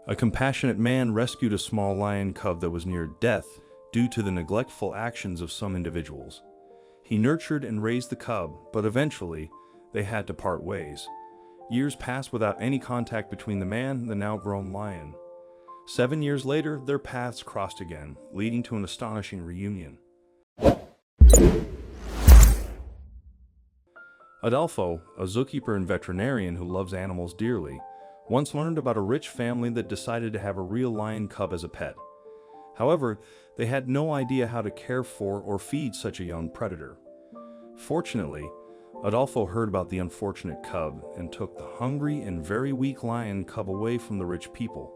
A compassionate man rescued a small lion cub that was near death due to the neglectful actions of some individuals. He nurtured and raised the cub, but eventually, they had to part ways. Years passed without any contact between the man and the now-grown lion. 7 years later, their paths crossed again, leading to an astonishing reunion. Adolfo, a zookeeper and veterinarian who loves animals dearly, once learned about a rich family that decided to have a real lion cub as a pet. However, they had no idea how to care for or feed such a young predator. Fortunately, Adolfo heard about the unfortunate cub and took the hungry and very weak lion cub away from the rich people.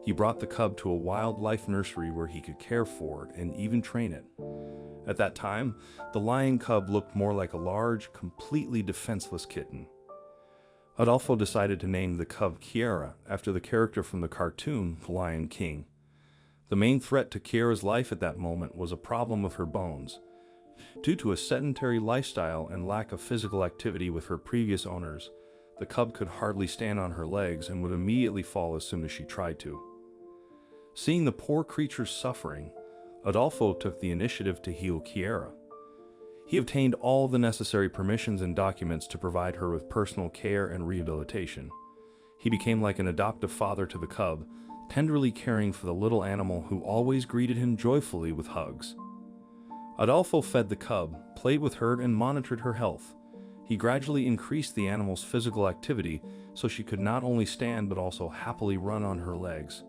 He brought the cub to a wildlife nursery where he could care for it and even train it. At that time, the lion cub looked more like a large, completely defenseless kitten. Adolfo decided to name the cub Kiara after the character from the cartoon The Lion King. The main threat to Kiara's life at that moment was a problem with her bones. Due to a sedentary lifestyle and lack of physical activity with her previous owners, the cub could hardly stand on her legs and would immediately fall as soon as she tried to. Seeing the poor creature's suffering, Adolfo took the initiative to heal Kiara. He obtained all the necessary permissions and documents to provide her with personal care and rehabilitation. He became like an adoptive father to the cub, tenderly caring for the little animal who always greeted him joyfully with hugs. Adolfo fed the cub, played with her, and monitored her health. He gradually increased the animal's physical activity so she could not only stand but also happily run on her legs.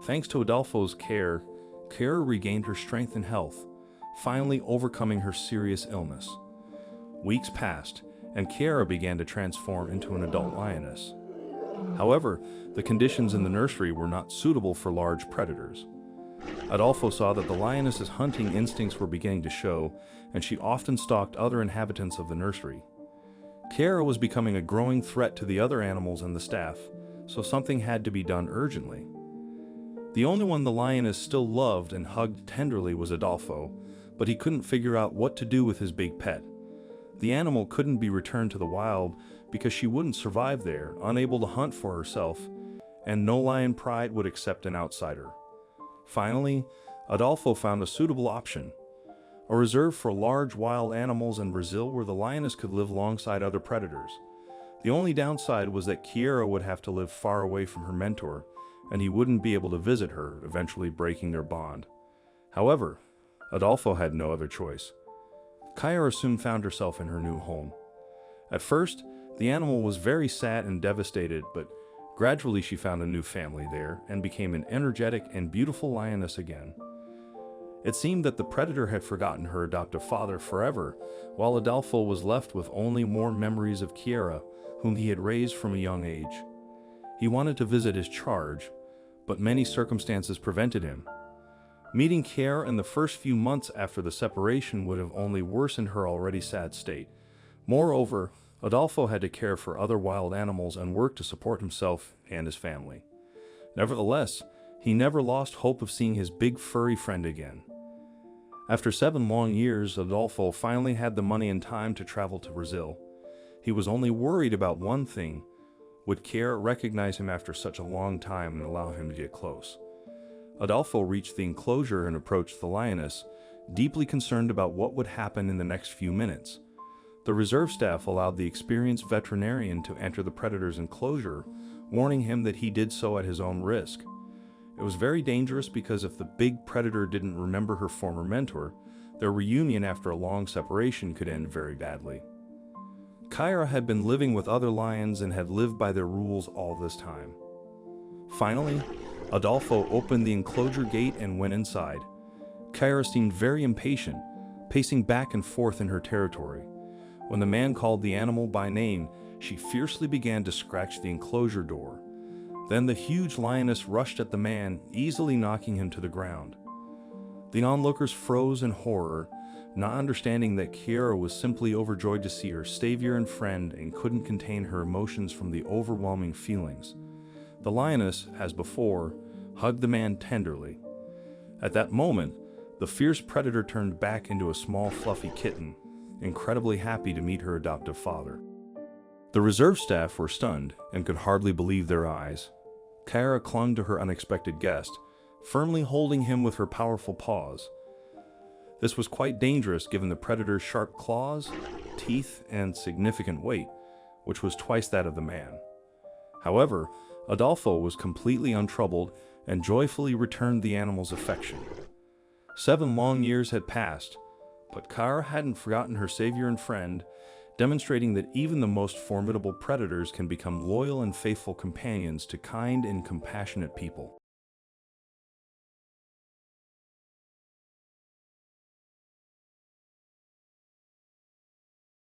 Thanks to Adolfo's care, Kiara regained her strength and health, finally overcoming her serious illness. Weeks passed, and Kiara began to transform into an adult lioness. However, the conditions in the nursery were not suitable for large predators. Adolfo saw that the lioness's hunting instincts were beginning to show, and she often stalked other inhabitants of the nursery. Kiara was becoming a growing threat to the other animals and the staff, so something had to be done urgently. The only one the lioness still loved and hugged tenderly was Adolfo, but he couldn't figure out what to do with his big pet. The animal couldn't be returned to the wild because she wouldn't survive there, unable to hunt for herself, and no lion pride would accept an outsider. Finally, Adolfo found a suitable option: a reserve for large wild animals in Brazil where the lioness could live alongside other predators. The only downside was that Kiara would have to live far away from her mentor, and he wouldn't be able to visit her, eventually breaking their bond. However, Adolfo had no other choice. Kiara soon found herself in her new home. At first, the animal was very sad and devastated, but gradually she found a new family there and became an energetic and beautiful lioness again. It seemed that the predator had forgotten her adoptive father forever, while Adolfo was left with only more memories of Kiara, whom he had raised from a young age. He wanted to visit his charge, but many circumstances prevented him. Meeting Kiara in the first few months after the separation would have only worsened her already sad state. Moreover, Adolfo had to care for other wild animals and work to support himself and his family. Nevertheless, he never lost hope of seeing his big furry friend again. After 7 long years, Adolfo finally had the money and time to travel to Brazil. He was only worried about one thing: would Kiara recognize him after such a long time and allow him to get close? Adolfo reached the enclosure and approached the lioness, deeply concerned about what would happen in the next few minutes. The reserve staff allowed the experienced veterinarian to enter the predator's enclosure, warning him that he did so at his own risk. It was very dangerous because if the big predator didn't remember her former mentor, their reunion after a long separation could end very badly. Kiara had been living with other lions and had lived by their rules all this time. Finally, Adolfo opened the enclosure gate and went inside. Kiara seemed very impatient, pacing back and forth in her territory. When the man called the animal by name, she fiercely began to scratch the enclosure door. Then the huge lioness rushed at the man, easily knocking him to the ground. The onlookers froze in horror, not understanding that Kiara was simply overjoyed to see her savior and friend and couldn't contain her emotions from the overwhelming feelings. The lioness, as before, hugged the man tenderly. At that moment, the fierce predator turned back into a small fluffy kitten, incredibly happy to meet her adoptive father. The reserve staff were stunned and could hardly believe their eyes. Kara clung to her unexpected guest, firmly holding him with her powerful paws. This was quite dangerous given the predator's sharp claws, teeth, and significant weight, which was twice that of the man. However, Adolfo was completely untroubled and joyfully returned the animal's affection. 7 long years had passed, but Kara hadn't forgotten her savior and friend, demonstrating that even the most formidable predators can become loyal and faithful companions to kind and compassionate people.